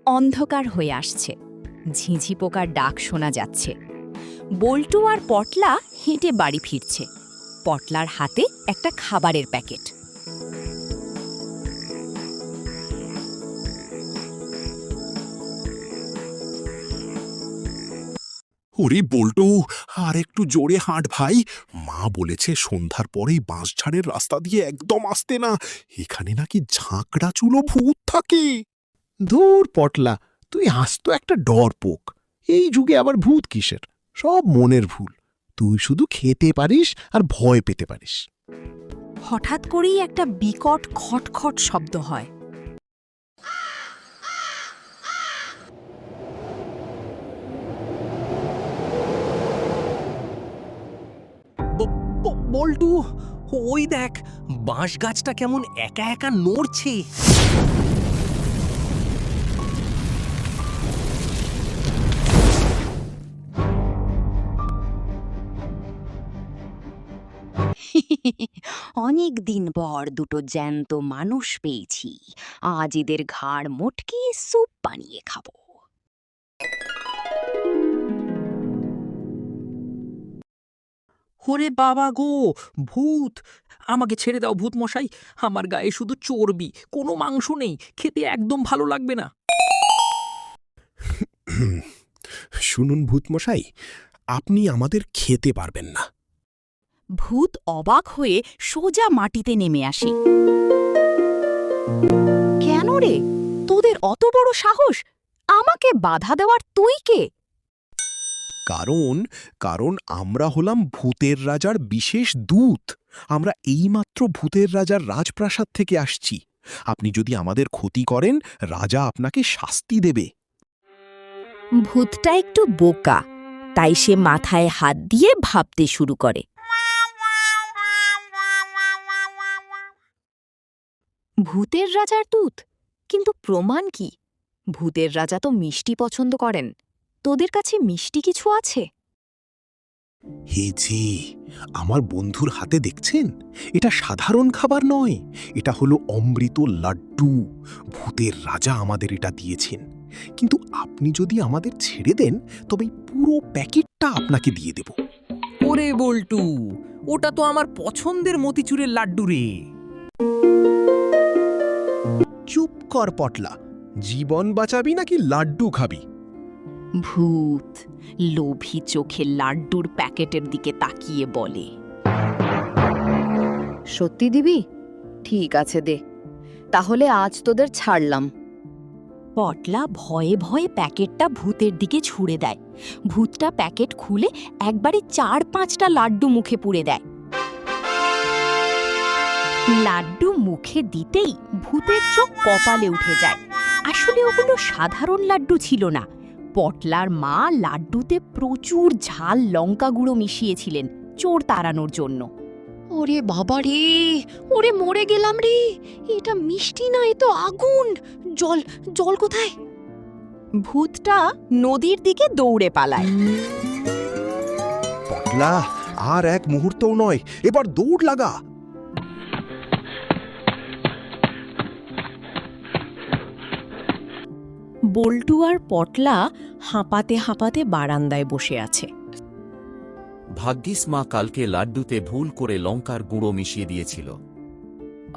অন্ধকার হয়ে আসছে, ঝিঁঝি পোকার ডাক শোনা যাচ্ছে। বল্টু আর পটলা হেঁটে বাড়ি ফিরছে। পটলার হাতে একটা খাবারের প্যাকেট। ওরে বল্টু, আর একটু জোরে হাঁট ভাই। মা বলেছে সন্ধ্যার পরেই বাঁশঝাড়ের রাস্তা দিয়ে একদম আসতে না, এখানে নাকি ঝাঁকড়া চুলো ভূত থাকে। ধুর পটলা, তুই হাসতো একটা ডরপোক। এই যুগে আবার ভূত কিসের? সব মনের ভুল। তুই শুধু খেতে পারিস আর ভয় পেতে পারিস। হঠাৎ করেই একটা বিকট খটখট শব্দ হয়। বল্টু, ওই দেখ, বাঁশ গাছটা কেমন একা একা নড়ছে। অনেক দিন পর দুটো জ্যান্ত মানুষ পেয়েছি। আজ এদের ঘাড় মোটকে স্যুপ বানিয়ে খাবো। ওরে বাবা গো, ভূত! আমাকে ছেড়ে দাও ভূত মশাই, আমার গায়ে শুধু চর্বি, কোনো মাংস নেই, খেতে একদম ভালো লাগবে না। শুনুন ভূতমশাই, আপনি আমাদের খেতে পারবেন না। ভূত অবাক হয়ে সোজা মাটিতে নেমে আসে। কেন রে, তোদের অত বড় সাহস? আমাকে বাধা দেওয়ার তুই কে? কারণ আমরা হলাম ভূতের রাজার বিশেষ দূত। আমরা এইমাত্র ভূতের রাজার রাজপ্রাসাদ থেকে আসছি। আপনি যদি আমাদের ক্ষতি করেন, রাজা আপনাকে শাস্তি দেবে। ভূতটা একটু বোকা, তাই সে মাথায় হাত দিয়ে ভাবতে শুরু করে। ভূতের রাজার দূত? কিন্তু প্রমাণ কি? ভূতের রাজা তো মিষ্টি পছন্দ করেন। তোদের কাছে মিষ্টি কিছু আছে? হে জি, আমার বন্ধুর হাতে দেখছেন? এটা সাধারণ খাবার নয়, এটা হলো অমৃত লাড্ডু। ভূতের রাজা আমাদের এটা দিয়েছেন। কিন্তু আপনি যদি আমাদের ছেড়ে দেন, তবে এই পুরো প্যাকেটটা আপনাকে দিয়ে দেব। ওরে বল্টু, ওটা তো আমার পছন্দের মতিচুরের লাড্ডু রে। চুপ কর পটলা, জীবন বাঁচাবি নাকি লাড্ডু খাবি? ভূত লোভী চোখে লাড্ডুর প্যাকেটের দিকে তাকিয়ে বলে, সত্যি দিবি? ঠিক আছে, দে তাহলে, আজ তোদের ছাড়লাম। পটলা ভয়ে ভয়ে প্যাকেটটা ভূতের দিকে ছুঁড়ে দেয়। ভূতটা প্যাকেট খুলে একবারে 4-5টা লাড্ডু মুখে পুরে দেয়। লাড্ডু মুখে দিতেই ভূতের চোখ কপালে উঠে যায়। আসলে ওগুলো সাধারণ লাড্ডু ছিল না। পটলার মা লাড্ডুতে প্রচুর ঝাল লঙ্কা গুঁড়ো মিশিয়েছিলেন চোর তাড়ানোর জন্য। ওরে বাবা রে, ওরে মরে গেলাম রে! এটা মিষ্টি না, এ তো আগুন। জল, জল কোথায়? ভূতটা নদীর দিকে দৌড়ে পালায়। পটলা, আর এক মুহূর্তও নয়, এবার দৌড় লাগা। বল্টু আর পটলা হাঁপাতে হাঁপাতে বারান্দায় বসে আছে। ভাগ্যিস মা কালকে লাড্ডুতে ভুল করে লঙ্কার গুঁড়ো মিশিয়ে দিয়েছিল।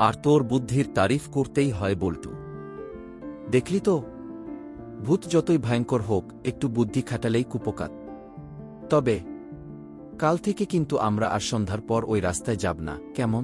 আর তোর বুদ্ধির তারিফ করতেই হয় বল্টু। দেখলি তো, ভূত যতই ভয়ঙ্কর হোক, একটু বুদ্ধি খাটালেই কুপোকাত। তবে কাল থেকে কিন্তু আমরা আর সন্ধ্যার পর ওই রাস্তায় যাব না, কেমন?